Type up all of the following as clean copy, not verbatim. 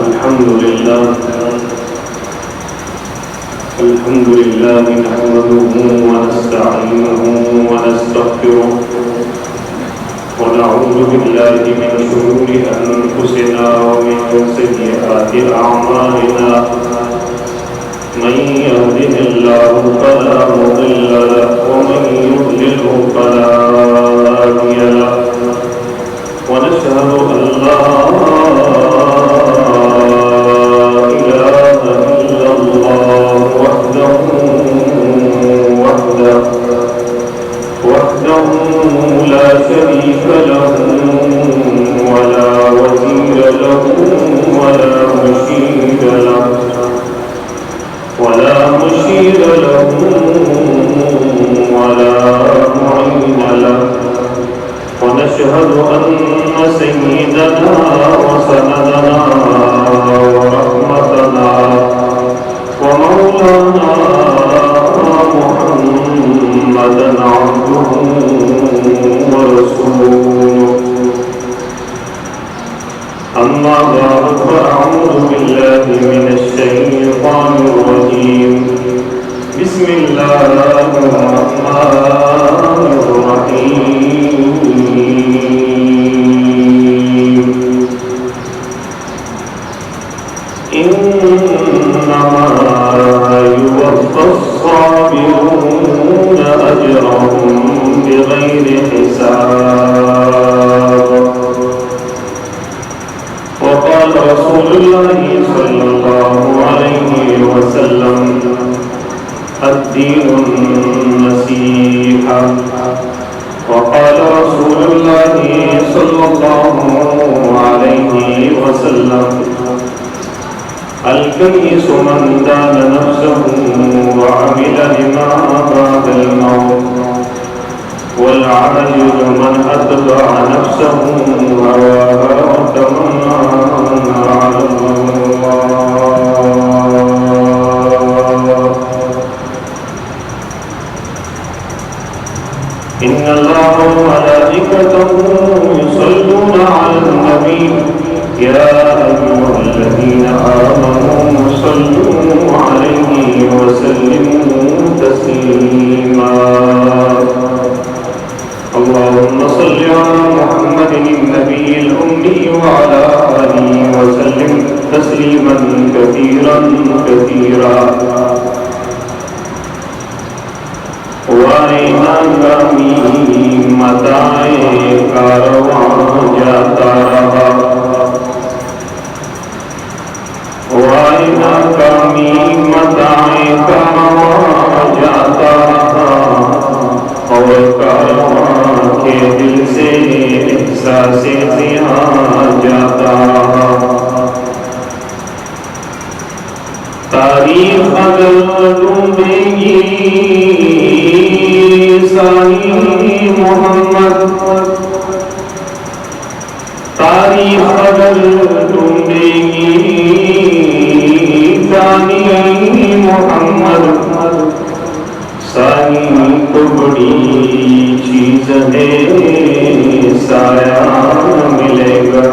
अल्हम्दुलिल्लाह नहमदुहु व नस्तईनुहु व नस्तगफिरुह व नऊज़ु बिल्लाहि मिन शुरूरि अनफुसिना व मिन सय्यिआति अअमालिना मन यहदिहिल्लाहु फला मुदिल्ल लहु व मन युद्लिल्हु फला हादिय लहु व नशहदु अन ला لا شريك له ولا وزير له ولا مشير له ولا معين له ونشهد أن سيدنا وسندنا ورحمتنا ومولانا محمدا عبده ورسوله أما بعد فأعوذ بالله من الشيطان الرجيم بسم الله الرحمن الرحيم إنما يوفى الصابرون أجرهم بغير حساب وقال رسول الله صلى الله عليه وسلم الدين النصيحة وقال رسول الله صلى الله عليه وسلم الكيس من دان نفسه وعمل لما بعد الموت والعاجز من أتبع نفسه هواها وتمنى على الله إن الله وملائكته يصلون على النبي يا أيها الذين آمنوا صلوا عليه وسلموا تسليما اللهم صل على محمد النبي الأمي وعلى آله وسلم تسليما كثيرا كثيرا वाइना कमी मताए कारवां जाता रहा वाइना कमी मताए कारवां जाता रहा और कारवां के दिल से एहसास जिया जाता रहा तारीख अगर ढूंढेगी साही मोहम्मद तारीख अगर ढूंढेगी साही मोहम्मद साही तो बड़ी चीज है साया मिलेगा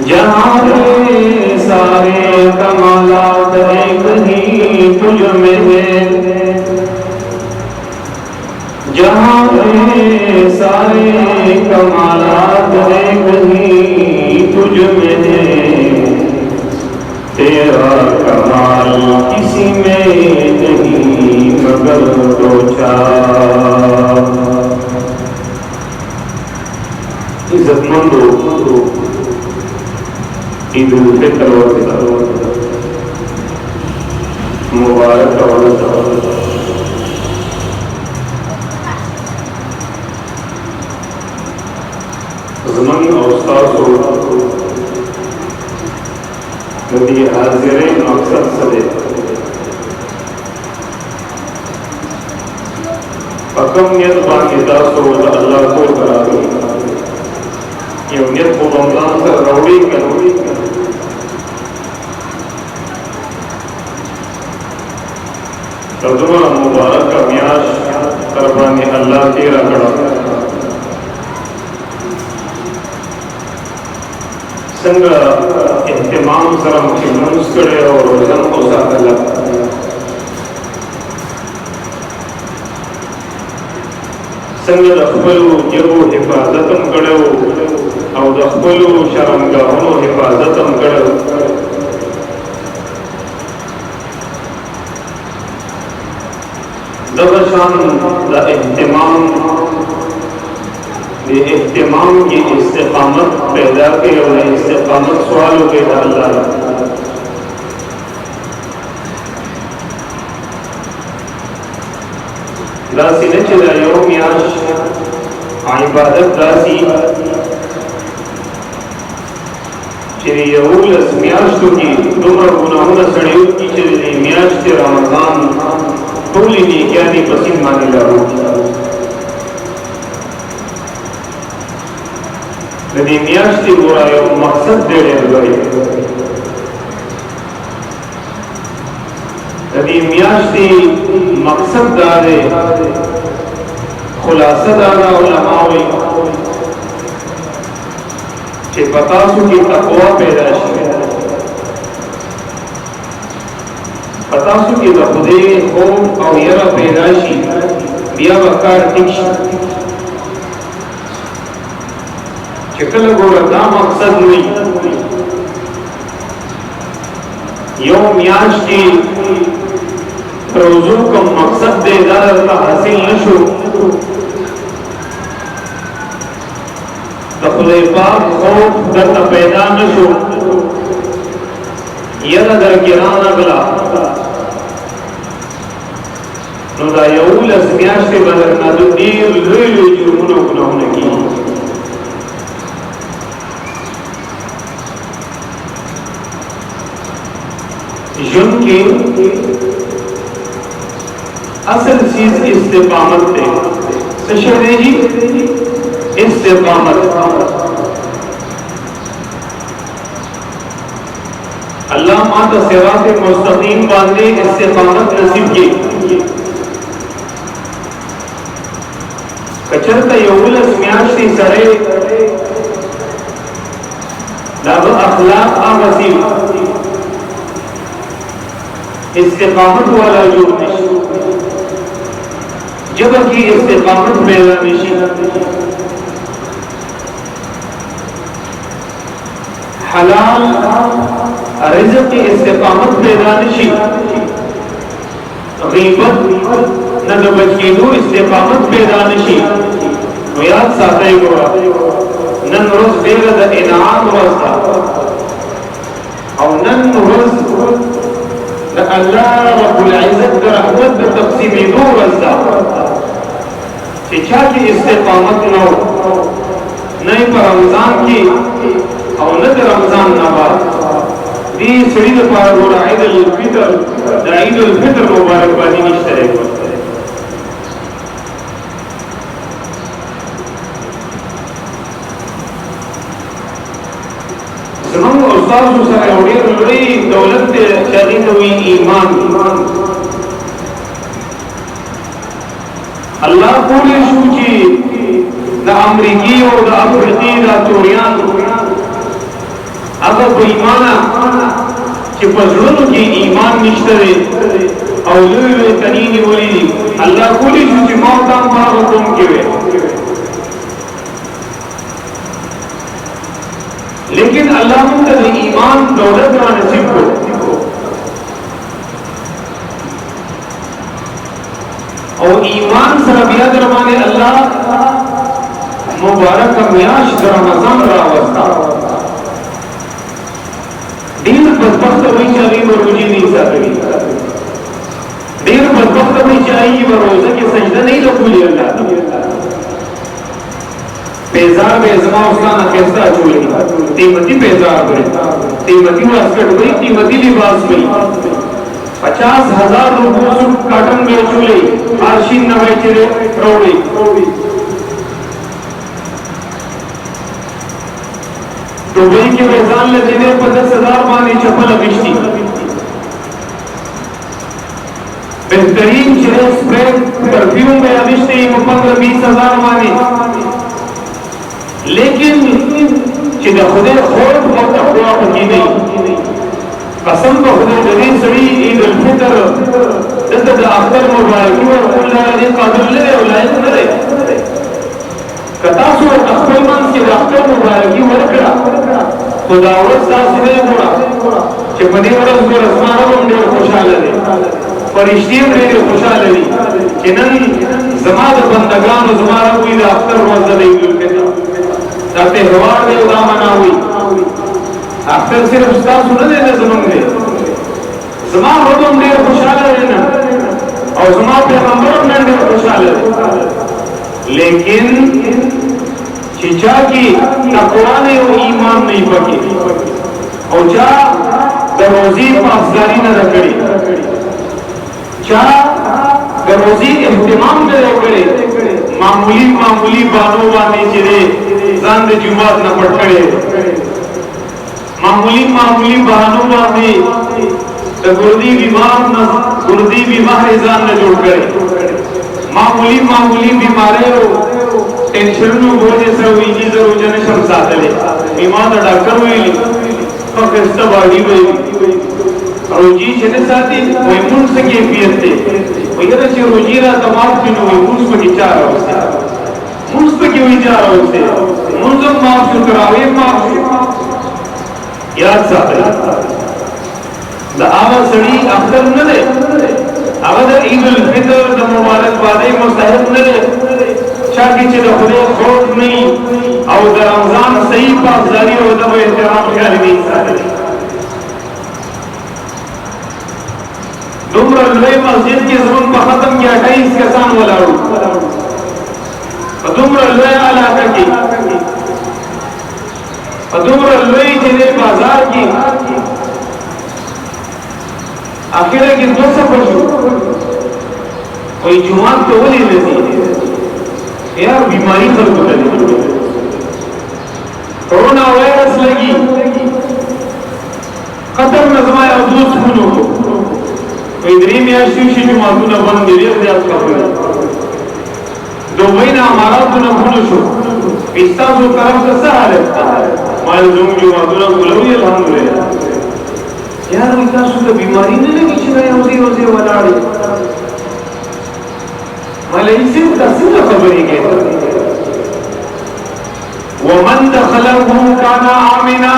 जहाँ सारे कमालात एक ही तुझ में है जहाँ सारे कमालात एक ही तुझ में है तेरा कमाल किसी में नहीं मगर दो चार इज्जतमंदों ईद उल फितर मुबारक ज़मान औस्ताद नदी हाजिर मकसद सदे अकमियत बानिता सोच अल्लाह को करा दो यौनियत को रमजान से रौड़ी करोड़ी रज़ुमा मुबारक का म्याश करवाने अल्लाह तेरा कड़ा संग एहतमाम सरम की मुंस करे और रोजन को साकला संग दखबलू जबो हिफाजतम करे और दखबलू शर्मगाहों हिफाजतम करे दबशान द एहतमाम की इस्तिकामत पैदा के और इस्तिकामत सवालों के अल्लाह दासी ने चला योम याश इबादत दासी चली यहूल अस्मियाश तो की दोमर गुनाहों सड़ियों की चली मियाश के रमजान टोली ने क्या नहीं पसीन माने लागू नदी मियाश की बुराई मकसद दे रहे नदी मियाश की मकसद दारे खुलासा दारा उलमाओं के पतासों की तकवा पैदाश पतासों की खुदे खौफ और यरा पैदाशी बिया बकार टिक्श चिकल गोरदा मकसद हुई योम याश की रोजों का मकसद देदार का हासिल नशो तखुदे पाक खौफ दर पैदा नशो यरा दर गिरान अगला नोदा यऊल अस्मियाश के बदर ना तो दीर लुई जुर्मुनों गुनाहों की जुर्म की असल चीज इस्तिकामत है सशहरे जी इस्तिकामत अल्लाह माता सिरात मुस्तकीम बांधे इस्तिकामत नसीब की कचरता यऊल अस्मियाश सड़े दाब अखलाक आगसीब इस्तिकामत वाला जो जब की इस्तिकामत पैदा निशी हलाल रिज़्क़ की इस्तिकामत पैदा निशी गीबत न बचकीदो इस्तिकामत पैदा निशी याद साथे गोरा नन रोज बेगद इनाम रोज़ा और नन रोज अल्लाह रब्बुल इज़्ज़त का रहमत का तक़सीम दो रज़ा शिक्षा की इस्तिकामत न हो नहीं पर रमजान की और न रमजान न बात दी सड़ी द पार हो ईद उल फितर मुबारकबादी निश्तरे को जमन उस्ताद सरे ओडियर लड़ी दौलत शादी हुई ईमान अल्लाह पूरी सूची द अमरीकी और द अफ्रीकी द तोरियान अगर कोई ईमाना कि पजलों की ईमान निश्तरे और लुई तनीनी बोली अल्लाह पूरी सूची मौताम पर हुक्म किए लेकिन अल्लाह मुतल ईमान दौलत का नसीब को और ईमान सरबिया दरमाने अल्लाह मुबारक मियाश रमजान रावस्ता दीन बदबख्त हुई चाहिए वो रोजी नहीं सकती दीन बदबख्त हुई चाहिए वो रोजा की सजदा नहीं रखूली अल्लाह पेजार बेजमा उसका कैसा चूली कीमती पेजार हुई कीमती वास्कट हुई कीमती लिबास हुई 50,000 रुपयों काटन में चूली आशीन न बेचरे रोड़ी दुबई के मैदान ले देने 50,000 मानी चप्पल अभिष्टी बेहतरीन चिरे स्प्रे परफ्यूम में अभिष्टी 15-20,000 मानी लेकिन چې د خدای خوف او تقوا پکې نه قسم په خدای د دې سړي عید الفطر دته د اختر مبارکي ورکول لري قادر لري او لایق نه دی کتا سو خپل من کې د اختر مبارکي ورکړه خدا ورځ تاسو نه ګورا چې په دې ورځ ګور اسمانه هم ډېر خوشاله دي فرشتي هم ډېر خوشاله دي چې نن زما د بندگانو زما ربوي د اختر ورځ د عید الفطر دا تهوار دی دا مناوي اختر صرف تاسو نه دی زمونږ دی زما رب هم ډېر خوشاله دی نن او زما پیغمبر هم ډېر خوشاله دی لیکن چې چا کې تقوا نه او ایمان نه پکې او چا د روزي په افزاري نه کړی چا د روزي اهتمام نه کړی معمولی بانو باندې چې ځان د جمعات نه پټ کړي معمولی بانو باندې د ګردي بیمار ځان نه جوړ کړي معمولی بیماریو ټینشنونو بوجه سره ویږي ضرور جن شم ساتلې ایمان ډاکټر ویلي په کسته باندې ویلي او جی چې نه ساتي وای مونږ څه کیفیت دی وایره چې روزي را تمام کینو مونږ په کې چار اوسه مونږ په کې وی چار اوسه مونږ ما شکر اوې ما یاد ساتل دا اول سړي اختر نه دی هغه د عید الفطر د مبارک باندې مستحق نه دی چا کې چې د خدای خوف نه او د رمضان صحیح پاسداري او د احترام خیال نه ساتي دومره لوی مسجد کې زمون په ختم کې 28 کسان ولاړو په دومره لوی علاقه کې په دومره لوی چې بازار کې اخیره کې 200 شو کوئی جمعات ته ولې نه دي یار بیماری خلکو ته کورونا وایرس لګي قطر نظم او دوس خونو په درې میاشتې شي جمعاتونه باندې ډېر زیات خبره دوی نه اماراتونه خونو شو استاسو طرف څه حالت مال زموږ جمعاتونه کولوي الحمدلله یار وي تاسو ته بیماری نه لګي چې نه یوځي ولاړې ملای سي تاسو ته خبرې کوي ومن دخله كان امنا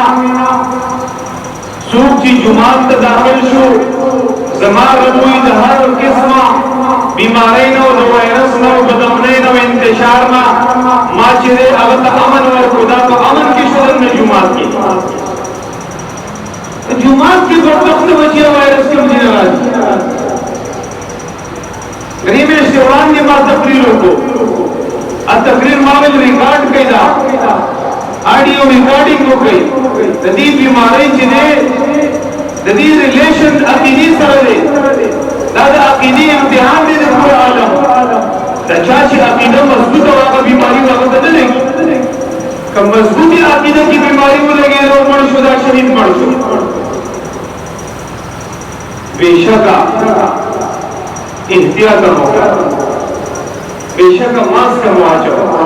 سوق چې جمعات ته داخل شو زما ربوي د هر قسمه بیماری نه او د وایرس نه او بدامنۍ نه انتشار نه ما چې هغه ته امن ورکړو دا په امن کې شو د جمعات کې جمعات کې په وخت وجه وایرس کوم دی راځي غریبه شوان نے ما تقریر کو تقریر ماول ریکارڈ کیدا آڈیو ریکارڈنگ کو کئی ددی بیماری چې ده ددی ریلیشن عقیدی سره ده دا د عقیدی امتحان دی د ټول عالم دا چې عقیده مضبوطه واغه بیماری واغه نه لګي کوم مضبوطی عقیده کی بیماری ولګي نو مړ شو دا شهید مړ شو बेशका احتیاط ہوگا बेशक मास्क का मुआवजा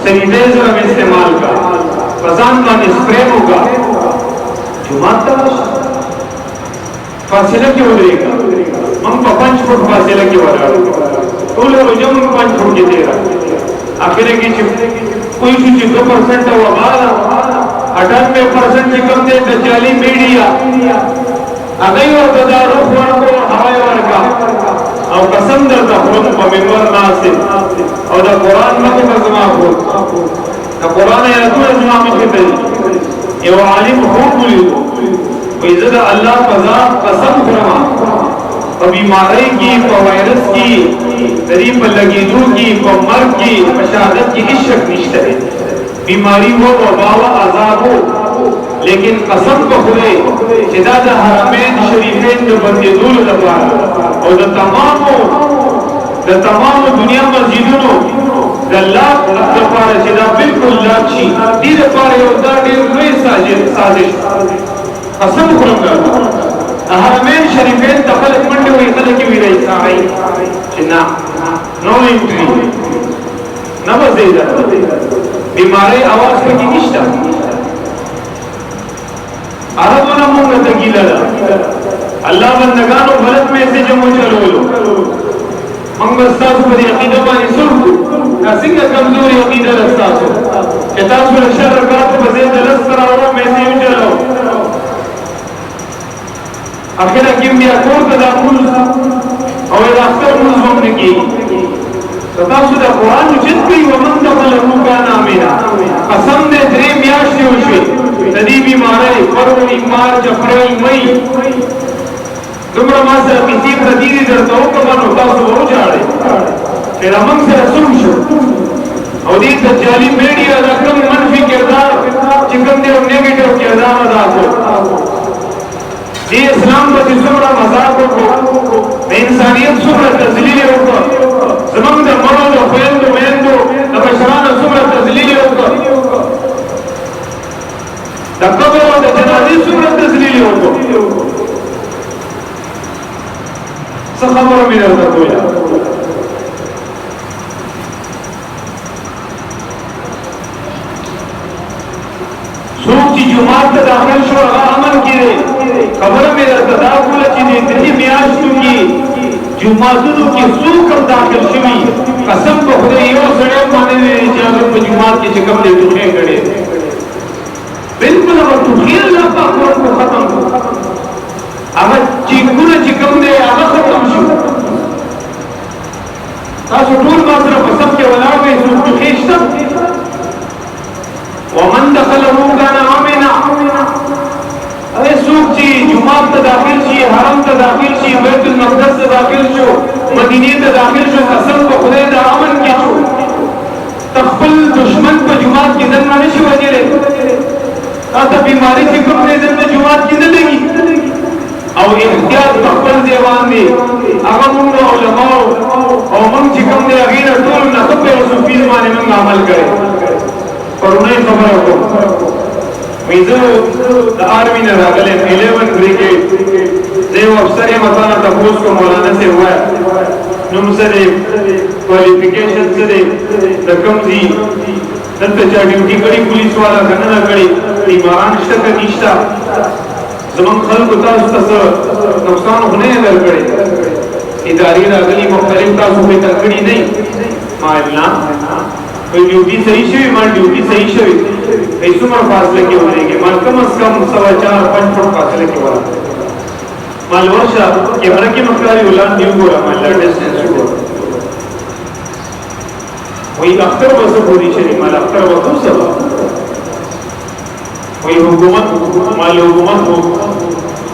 सैनिटाइजर में इस्तेमाल का फजान का स्प्रे होगा जुमात तलाश फासिला की वजह हम 5 फुट फासिला की वजह तो लोग जब 5 फुट की दे रहा आखिर की कोई चीज 2% हुआ बाला 98% से कम दे तो 40 मीडिया अगई और तदारुफ को हवाई वर्गा او قسم در تخرم پا منور ناسم او دا قرآن مکی مزما خود دا قرآن یادو ازما مکی تلی یو عالم خوب بولیدو ویزد اللہ قضا قسم کرما پا بیماری کی پا ویرس کی دری پا لگیدو کی پا مرگ کی پا شہادت کی اس شک نشتہ ہے بیماری ہو وبا و عذاب ہو لیکن قسم کو خدای چې دا د حرمین شریفین د بندیدول لپاره او د تمامو دنیا مسجدونو د الله لپاره چې دا بالکل لاک شي دې لپاره یو دا ډېر لوی سازش قسم خورم د حرمین شریفین د خلک منډې وایي خلک یې ویرایي ساعي چې نه نو انټري نه به ځای ده بیماری اواز پکې نشته अल्लाह बंदगानो गलत में से जमो चलो लो मंगस्तासु पर अकीदा बानी सुल्कु सिंह कमजोरी अकीदा रस्तासु किताबु शर रकात बजे दलस कराओ में से चलो आखिर किम या कोर तदाकुल और अक्सर मुस्लिम ने की ततासु दा कुरान जित की वमन दखलहु कान आमिना कसम दे द्री मियाशे होशे तदी बीमारे फरवरी मार्च अप्रैल मई तुमरा मासे किसी प्रदीरी दरतो कमन ततासु हो जाड़े फिर अमन से रसूल शो और दी दज्जाली मीडिया रकम मनफी किरदार चिकन दे नेगेटिव किरदार अदा को ये इस्लाम को जिसुमरा मजाक को इंसानियत सुमरा तजलील को जमंग द मरोद फेंदो मेंदो नबशरान सुमरा तजलील को द कब्र व द जनाज़ी सुमरा तजलील को सब खबर में रहता कोया सूची जुमात दाखिल शो अमन की खबर में तदाकुल चीज़ इतनी मियाशु की जुमातुदु की सूकम दाखिल शुवी कसम को खुदे यो सड़े माने ने इजाजत पे जुमात के चिकम दे तुझे गड़े बिल्कुल अब तू खीर लापा को खत्म अब चिकुन चिकम दे अब खत्म शु तासु टूल मासरा कसम के वला में सूक खींचता वमन दखलहु कान आमिना अरे सूक ची जुमात त दाखिल ची हरम त दाखिल ची बैतुल मक़दस त दाखिल शो मदीने त दाखिल शो कसम को खुदे द अमन के शो तखफल दुश्मन को जुमात की दन माने शो वजरे आता बीमारी की कम ने दन जुमात की न लगी और इख्तियार तखफल देवान दे अगम उलमा और मन चिकम दे अगीर टोल न तबे सुफीज माने मन अमल करे और उन्हें खबर हो मिजो द आर्मी ने रागले 11 ब्रिगेड देव अफसर मताना तफूस को मौलाना से हुआ नुम से क्वालिफिकेशन से रकम दी दंत चा ड्यूटी करी पुलिस वाला गणना करी ईमान शक निष्ठा जमन खल्क तास तस नुकसान होने दर करे इदारी रागली मुख्तलिफ तास पे तकड़ी नहीं माइलना कोई ड्यूटी सही शे माल ड्यूटी सही शे ऐसु मर फासले के होनेगे माल कम से कम 4.5 फुट फासले के वाला माल वर्षा के हर की मक्कारी उलान न्यू गोरा माल डिस्टेंस को वही अख्तर बस पूरी शरी माल अख्तर वतु सब वही हुकूमत माल हुकूमत हो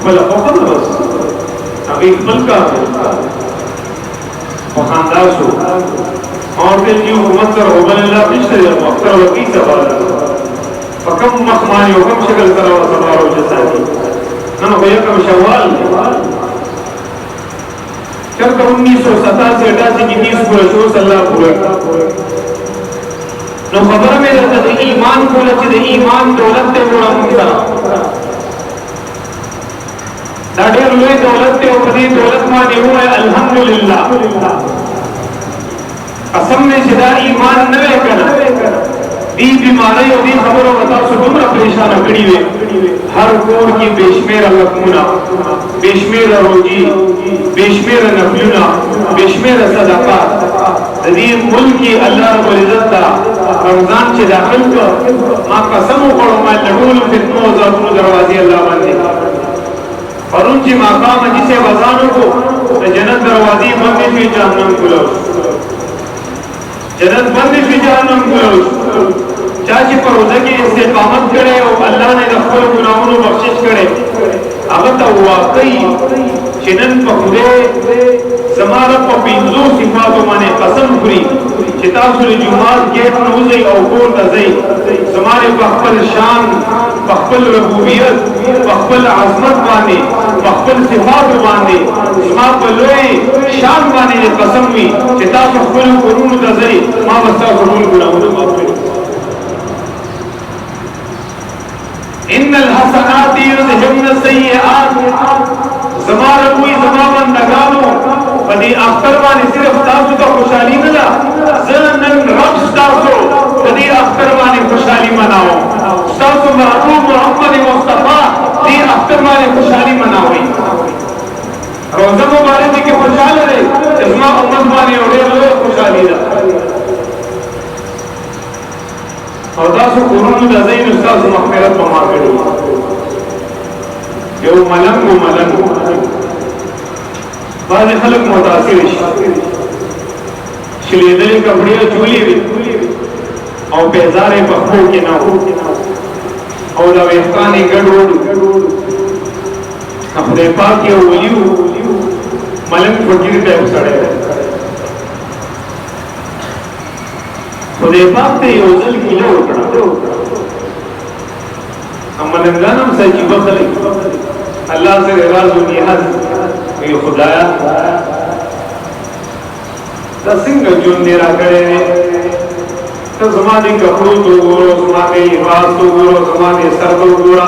माल फकत बस अभी मलका वखानदार हो और फिर यूं हुकूमत हो बल्ला पिछले अख्तर वकी सवाल फकम मखमानी हुकम शक्ल करो सवारो जैसा ना भैया कम शवाल चल 1987-88 की 30 पूरा शो सल्ला पूरा नो खबर में रहता है ईमान को लचे ईमान दौलत ते बड़ा मुंसा दाढ़े लोए दौलत ते उपदी दौलत माने हुआ है अल्हम्दुलिल्लाह कसम में सिदा ईमान नवे करना दी बीमारी और दी खबरों बता सुबह परेशान कड़ी वे हर कोर की बेशमेर लकमुना बेशमेर रोजी बेशमेर नफलुना बेशमेर सदक़ात दी मुल्क की अल्लाह रब्बुल इज्जत ता रमजान से दाखिल कर मां कसम पढ़ो मैं लगूल फितनो ज़रूर दरवाजे अल्लाह बंदे और उनकी मकाम जिसे वज़ानों को जन्नत दरवाजे बंद हुई जहन्नम खुलो जन्नत बंद हुई जहन्नम खुलो चाची पर उधर इस्तेकामत करे और अल्लाह ने रफ़्फ़ुल गुनाहों बख्शिश करे अब तो वाकई चिनन पखुदे समारा पपिंजो सिफातो माने कसम खुरी चितासुल जुमात गेट नौज़े और कोर नज़े समारे बख्फल शान बख्फल रबूबियत बख्फल अज़मत बाने बख्फल सिफात बाने समा बलोए शान बाने कसम हुई चितासुल कुरून नज़े मां वस्ता कुरून गुनाहों बख्शिश इन्नल हसनात युज़हिबन सय्यिआत ज़मारा कोई ज़मावन लगानो बदी अख्तर वाली सिर्फ तासु का खुशहाली न ला ज़नन रब्स तासु बदी अख्तर वाली खुशहाली मनाओ तासु महबूब मोहम्मद मुस्तफा दी अख्तर वाली खुशहाली मनाओ کفرونو د زین استاد مغفرت په ما کړی یو ملنګ بعض خلک متاثر شي شلیدلې کپڑے چولې وي او بیزارې په خو کې نه او دا وېستانې ګډوډ خدای پاک یو ولیو ملنګ فقیر ته وسړی خدای پاک ته یو ځل کیلو وکړه ملنګانم سجیبه خلک الله سره راز و نیاز وی خدایا دا څنګه جون دی را کړی ته زما دې کپړو ته وګورو زما دې لباس ته وګورو زما دې سر ته وګوره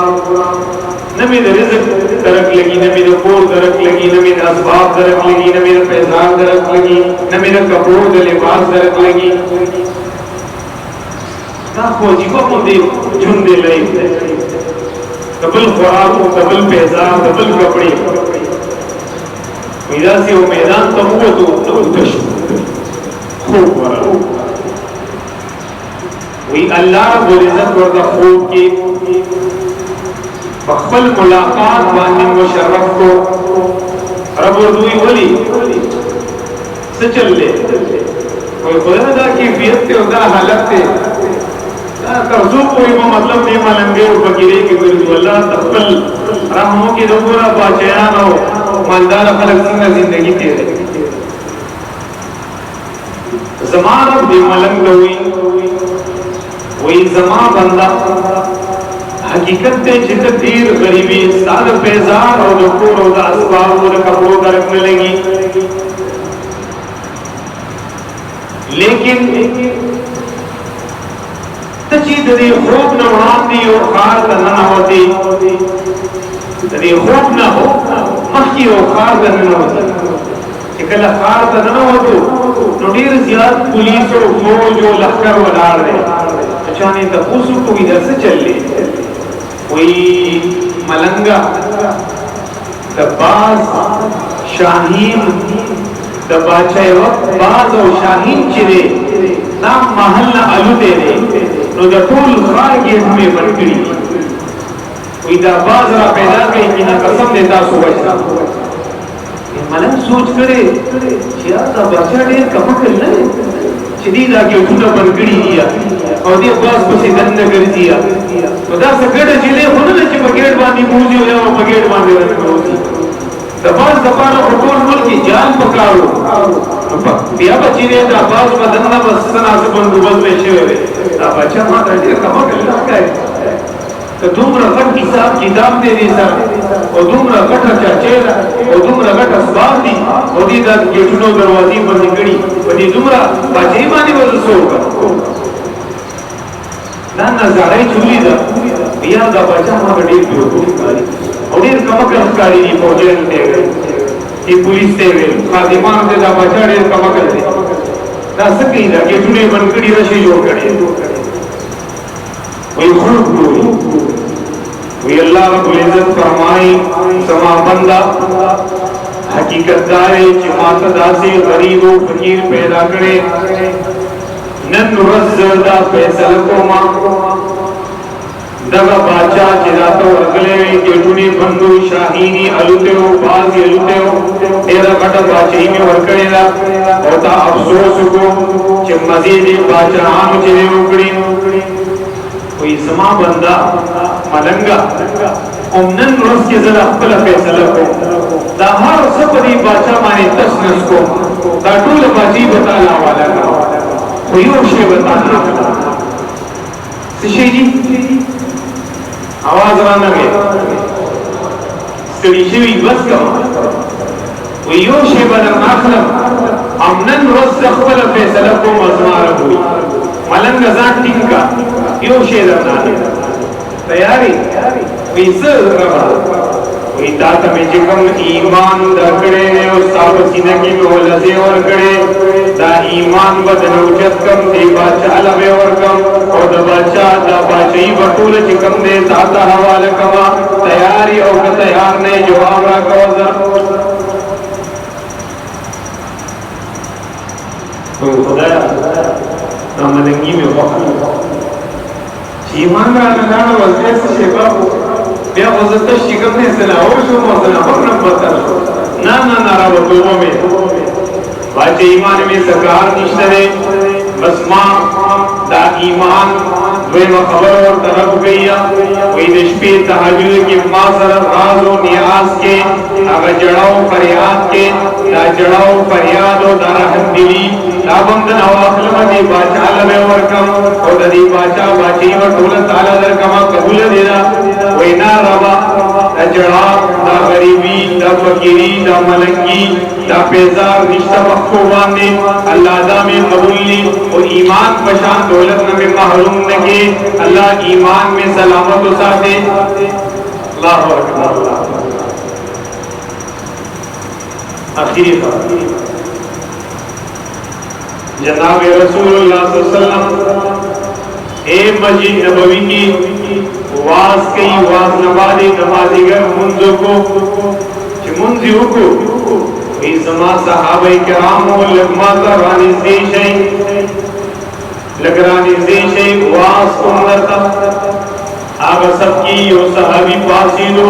نه مې د رزق درک لګي نه مې د کور درک لګي نه مې د اسباب درک لګي نه مې د پیسې درک لګي نه مې د کپړو د لباس درک لګي دا خو جيبه مو دې جون دی لای دبل خوراک دبل پیسې دبل کپڑے ویدا سے وہ میدان ته ووتو نو تشو خوب ورا وی الله رب العزت ورته خوب کې خپل ملاقات باندې مشرف کو رب ورته ولی څه چللې کوئی خدای دا کیفیت ته دا حالت ته ترزو کوئی مطلب دې ملنګي او فقيري کې ګرځي الله خپل رحمو کې دغورا باچیان او مالدار خلک څنګه زندگی تیرې زمان دې ملنګ وی زما بندا حقیقت ته چې تیر غریبي ساده پیزار او د کور او د اسباب او د کپړو درک ملېږي لیکن تچی دې خوب نه وړاندې او خار ته نه وتی دې خوب نه هو مخکې او خار ته نه وتی چې کله خار ته نه وته نو ډیر زیات پولیس او فوج او لخر ولاړ دي اچانه ته اوسو کوی درس چللې وی ملنګا دباز شاهین د باچای وخت باز او شاهین چې نام محل الو دے نو د ټول خار کې همې ورکړي وی دا باز را پیدا کړي چې نه قسم دې تاسو وښه ملنګ سوچ کړي چې دا بچا ډېر کمکل نه چې دې دا کې ټول ورکړي دي او دې باز په سي دنه ګرځي نو دا څنګه چې له هونه چې بغیر باندې موزي او بغیر باندې راځي د باز د پاره ټول ملک جان پکاو بیا بچی نے دا باز بدنه بس سناسب بندوبست میں شوی دا بچا ما ته ډیر کمکل نه کوي ته دومره غټ حساب کتاب دې دي سره او دومره غټه چاچیلا او دومره غټ اسباب دي او دې د ګټونو دروازې باندې کړي په دې دومره بچی باندې وځو نه زړای چولی دا بیا دا بچا ما ډیر پیوږي او ډیر کمکل ښکاری دي پوجن دی ای پولیس ته ویل خادمان ته دا بچا ډیر کمکل دي دا سکی دا ګټونه باندې راشي جوړ کړي وی خلق وی اللہ رب العزت فرمائی سما بندہ حقیقت دارے چمات داسی غریب و فقیر پیدا کرے نن رزدہ فیصل کو ماں دغا باچا چراتا ورگلے گیٹونی بندو شاہینی علوتے ہو بازی علوتے ہو ایرہ گھٹا باچائی میں ورکڑے دا ہوتا افسوس کو چھ مزید باچا آنو چرے اکڑی کوئی زما بندہ ملنگا امنن روز کے ذرا اقبل فیصلہ کو دا ہر سپدی باچا مانے تسنس کو دا ٹول باچی بتالا والا کا خویو شے بتانا سشی جی آواز رانا گئے سکڑی شوی بس کا خویو شے بدر ناخلم امنن روز اقبل فیصلہ کو مزمار ہوئی ملنگ ازان ٹنکا یو شیر اپنا تیاری ویسر ربا وی داتا میں جکم ایمان درکڑے اور صاحب سینکی میں ولزے اور کڑے دا ایمان بدنو جتکم دی باچا لبے اور کم اور دا باچا دا باچائی بطول چکم دے تاتا حوال کما تیاری اور تیار نے جواب را کوزر خدایا ملنگی میں وقت ایمان را نگانا وزیس شکا بیا وزتا شکم نے سلاو شو موزنا بکنم بطر شو نا را وطوبو میں باچه ایمان میں سکار نشترے بس ماں دا ایمان دویم خبر اور طرف گئی وی دشپی تحجد کی ما سر راز و نیاز کے اگا جڑاو فریاد کے دا جڑاو فریاد و دا رحم دلی دا بندن اواخلم دی باچا لبے ورکم او دا دی باچا باچی و طولت تعالی در کما قبول دینا وینا ربا دا جڑا دا غریبی دا فقیری دا ملنگی دا پیزار رشتہ مخفوبان نے اللہ دا میں قبول لی اور ایمان پشان دولت نمی محروم نکے اللہ ایمان میں سلامت و ساتھے اللہ اکبر آخری بات جناب رسول اللہ صلی اللہ علیہ وسلم اے مسجد نبوی کی واز کئی واز نبادی نمازیگر منزو کو چھ منزیو کو ای زمان صحابہ کرام و لگماتا رانی زیشیں لگرانی زیشیں واس امتا آگا سب کی یو صحابی پاسیدو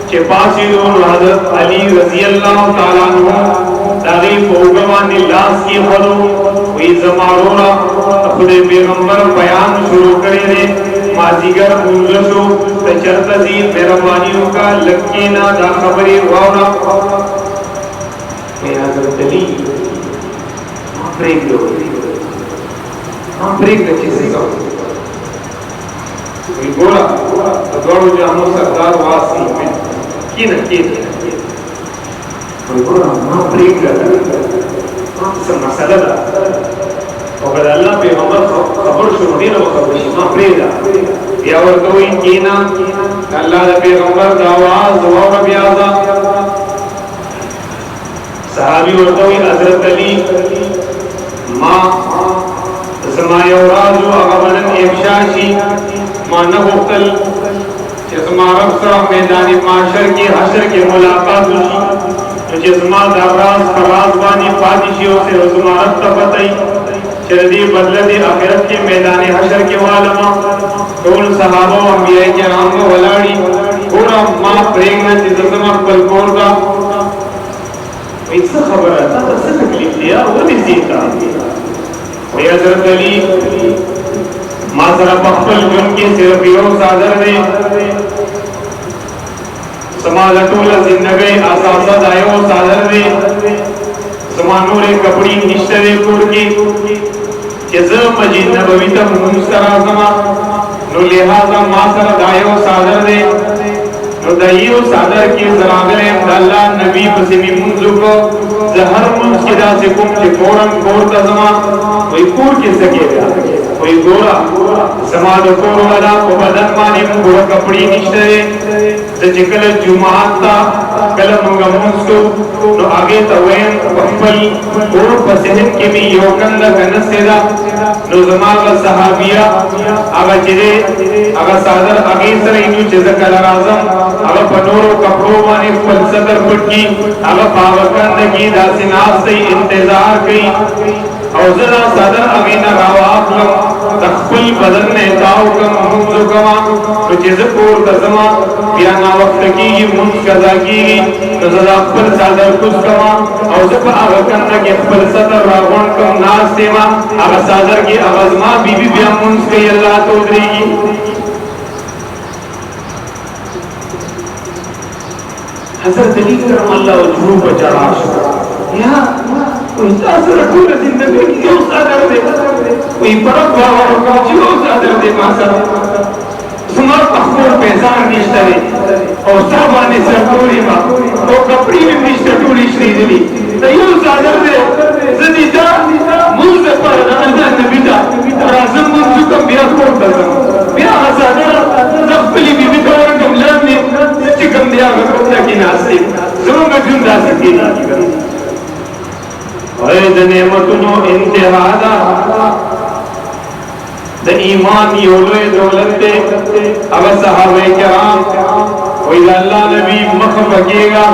چھ پاسیدو حضرت علی رضی اللہ تعالیٰ عنہ داغی فوگوانی لاس کی خلو وی زمارونا خود پیغمبر بیان شروع کرے دے مازیگر منزشو تچرتزی مہربانیوں کا لکینا دا خبری واؤنا میں حضرت علی بریک دو بریک دو چیزیں کا کوئی بولا دوڑو جانو سردار واسی میں کی نا کوئی بولا بریک دو سب مسئلہ دا وقد اللہ پیغمبر خبر شروع نہیں رہا خبر شما بریک دا یا ورکوئی کینا اللہ دا پیغمبر دعواز دوڑا بیازا صحابی ورطوی حضرت علی ما زمائی اورازو اغبنن افشاشی ما نبختل چزما رب سرح میدانی معاشر کی حشر کی ملاقات ہوشی چزما دابراز فراز بانی پادشیوں سے زما رب تفتائی چردی بدلدی آخرت کے میدان حشر کے والما دول صحابہ و انبیاء کرام کو ولاڑی پورا ما پریگنا چزما پلکور کا ایسا خبر آتا تھا سے تکلیف دیا وہ بھی زیتا وی حضرت علی مازرہ بخفل جن کی صرف یو صادر دے سمالتول زندگی آساسہ دائیو صادر دے زمانور کپڑی نشتر کور کی چیزا مجید نبوی تک منستر آزما نو لہذا مازرہ دائیو صادر دے نو دائیو صادر کی زراغلے اللہ نبی پسیمی منزو کو زہر منسکدہ سے کم چے کورم کور تزما کوئی کور کی سکے گا کوئی گورا زمان کور والا کو بدن مانی مگورا کپڑی نشترے چکل جمعات تا کل منگا منسکو نو آگے توین وحفل کور پسہن کی بھی یوکن دا کنس دا نو زمان صحابیہ آگا چرے آگا صادر آگے سر انو چیزکل رازم آگا پنورو کپڑو مانی فلسطر پٹ کی آگا پاوکند کی دا سناس سے انتظار کی اوزنا صدر امین راوات لم تخفل بدن نہتاو کم منزو کما تو چیز پور تزما بیانا وقت کی منز قضا کی نزد اخبر صدر کس کما اوزب آغا کندہ کی اخبر صدر راغون کم ناس تیما آغا صدر کی اغزما بی بی بیا منز کی اللہ تو دریگی حضرت علی کرم اللہ وجہو بچارا شکر یا کوئی تاثر رکھونا زندگی کی یو صادر دے کوئی پرک باور رکھا چیو صادر دے ماسر سمار پخور پیزان نشترے اور صاحبانی سرکوری ما تو کپڑی میں نشتر شری دلی تیو صادر دے زدیدہ موز پر اللہ نبی دا رازم منزو کم بیا کور تزم بیا صادر زفلی بی بیتور کم لرمی چکم دیا غفرت کی ناسی زمان جن دا سکی ناکی کرو وید نعمتنو انتہا دا دا ایمان یولوی دولت دے اگر صحابہ کرام वही अल्लाह नबी मख बगेगा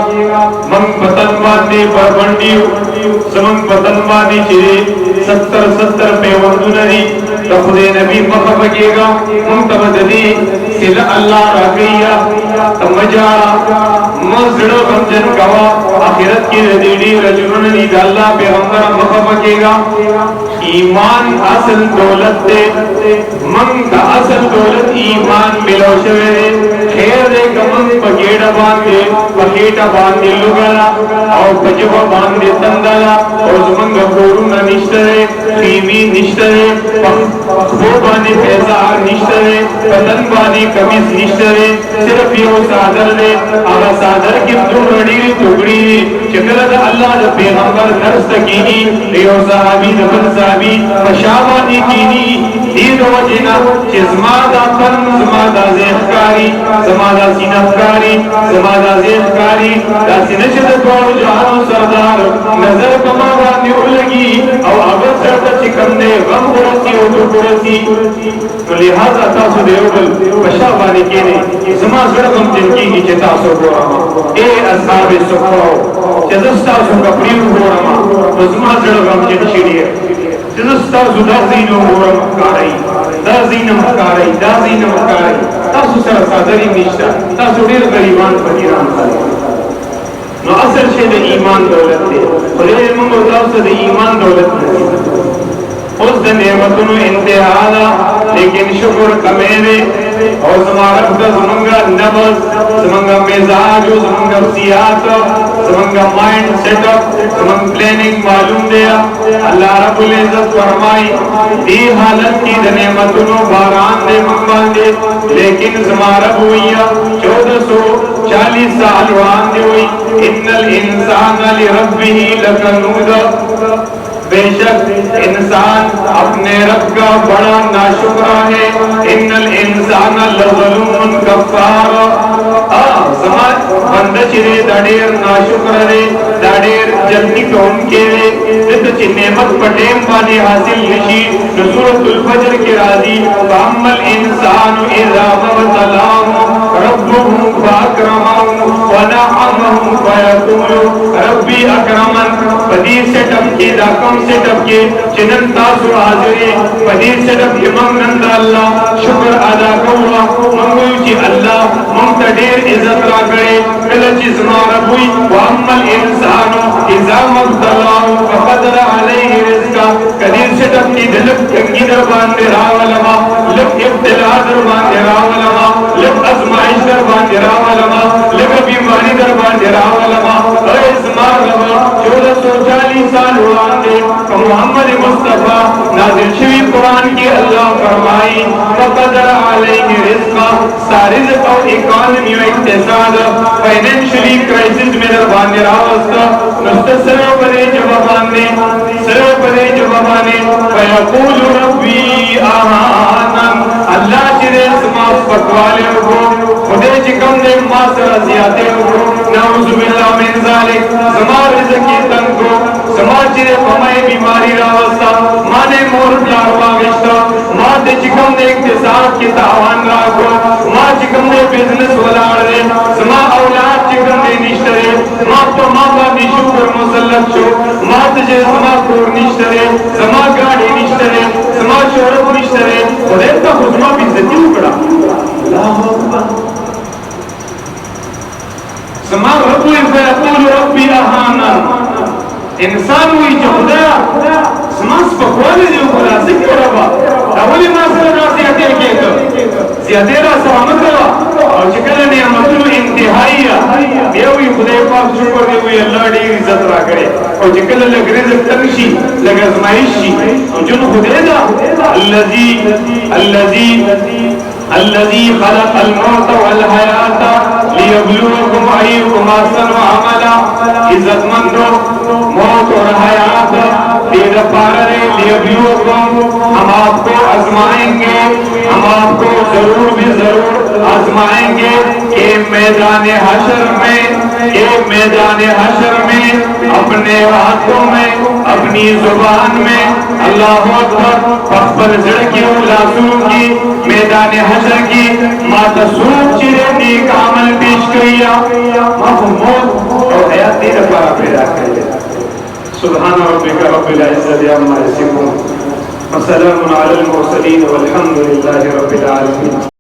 मंग पतन बांधे पर बंडी समंग पतन बांधी चिरे 70 पे वंदु नदी तो खुदे नबी मख बगेगा मंग तबदली सिला अल्लाह रखिया तमजा मजड़ बंजन गवा आखिरत की रदीडी रजुन नी अल्लाह पैगंबर मख बगेगा ईमान असल दौलत दे मंग असल दौलत ईमान मिलो शवे खैर दे कमंग पगेड़ा बांधे पकेटा बांधे लुगला और पजवा बांधे तंदला और जमंग कोरू न निश्तरे टीवी निश्तरे वो बांधे पैसा निश्तरे पतन बांधे कमीज निश्तरे सिर्फ यो सादर दे आगा सादर की दुरड़ी टुकड़ी चकरत अल्लाह द पैगंबर दर्स कीनी यो साहबी दफन साहबी फशाबानी कीनी दीद वजना जिस्मादा फन जमादा ज़ेहकारी जमादा सीनफकारी जमादा ज़ेहकारी दासिने शद तोड़ जहान सरदार नजर कमा बानी उलगी और अगर सरदा चिकन्ने गम बुरसी और बुरसी तो लिहाजा तासु देवबल फशाबानी कीने जमा जरगम जिनकी की चेतासु बोरामा ए अस्हाब सुफाओ चेजस्ता सु कपड़ी बोरामा तो जमा जरगम जिनशीलिए चेजस्ता सु दाजीनो बोरामा कारी दाजीनो मकारी दाजीनो मकारी तासु सर सादरी निश्ता तासु डेर गरीबान फकीरान खाली नो असल शे दे ईमान दौलत दे खुदे मंगो तासु दे ईमान दौलत दे उस दिन नेमतुनु इंतहाला लेकिन शुक्र कमेने और हमारा खुदा जमंगा नबज जमंगा मिजाज जमंगा सियासत जमंगा माइंड सेटअप जमंग प्लानिंग मालूम दिया अल्लाह रब्बुल इज्जत फरमाई दी हालत की नेमतुनु बारान दे मंगवान दे लेकिन हमारा हुईया 1440 साल वान दे हुई इन्नल इंसान लिरब्बिही लकनूद बेशक इंसान अपने रब का बड़ा नाशुक्र है इन्नल इंसान लज़लूमुन कफ़ार समाज बंद चिरे दाडेर नाशुक्र रे दाडेर जल्दी कौन के रे जित चिन्नेमत पटेम पाने हासिल निशी सूरतुल फजर के राजी अम्मल इंसान इज़ा मब्तलाहु रब्बुहु फअकरमहु व नअमहु फयक़ूलु रब्बी अकरमन पदीर से टपके दाकम से टपके चिनन तासु हाजिरे पदीर से टपके मंगनंद अल्लाह शुक्र अदा कौवा मंगुची अल्लाह मंग तडेर इज्जत रा करे कलची जमाना हुई व अम्मल इंसानु इज़ा मब्तलाहु फक़दर अलैहि रिज़्का कदीर से टपके दिलक कंगी दरबान दे रावलमा लक इब्तिला दरबान दे रावलमा लक आजमाइश दरबान दे रावलमा लक बीमारी दरबान दे रावलमा ऐ जमाना 1440 साल हुआंदे मोहम्मद मुस्तफा नाज़िल शुवी कुरान की अल्लाह फरमाई फ़क़दर अलैहि रिज़्का सारिज़ और इकोनॉमी और इक़्तिसाद फाइनेंशियली क्राइसिस में दरबान दे रावस्ता मुस्तसरो बने जवाबाने सरो बने जवाबाने फयक़ूल रब्बी अहानन अल्लाह चिरे समास पकवाले को खुदे चिकम दे मासर जियाते को नऊज़ु बिल्लाह मिन ज़ालिक समार रिज़्की तन को समाज चिरे फमाए बीमारी रावस्ता माने मोर प्लारवा विश्ता मां दे चिकम दे इक़्तिसाद की तावान राखो मां चिकम दे बिजनेस वलाड़ दे समा औलाद चिकम दे निश्तरे मां तो मां बा निशुकर मुसल्लत छो मां तुझे समा कोर निश्तरे समा गाड़ी निश्तरे समा शोहरत निश्तरे खुदे का हुस्मा भी इज्जती उकड़ा अल्लाह अकबर समा रब्बु फयक़ूल रब्बी अहानन इंसान हुई जो खुदा समाज पकवाने दे खुदा जिक्र रबा अवली मासर नासियते के तो ज़ियादेरा सलामत रवा और जिकल ने अमतुल इंतहाइया बेवी खुदा पाक शुक्र दे हुई अल्लाह डी इज्जत रा करे और जिकल लग रिज़्क तंशी लग आजमाइशी और जुन खुदा दा अल्लज़ी खलक़ल मौत वल हयात लियब्लुवकुम अय्युकुम अहसनु अमला इज्जतमंदो मौत और हयात तेरा पारे लियब्लुवकुम हम आपको आजमाएंगे हम आपको जरूर भी जरूर आजमाएंगे कि मैदान हशर में अपने हाथों में अपनी जुबान में अल्लाह अकबर पखबर जड़की लासू की मैदान हशर की मातसूब चिरे नेक अमल पेश माफ मौत और हयात दे पारा पैदा करे। सुभान रब्बिका रब्बिल इज्जति अम्मा यसिफून व सलामुन अलल मुरसलीन वल्हम्दुलिल्लाहि रब्बिल आलमीन।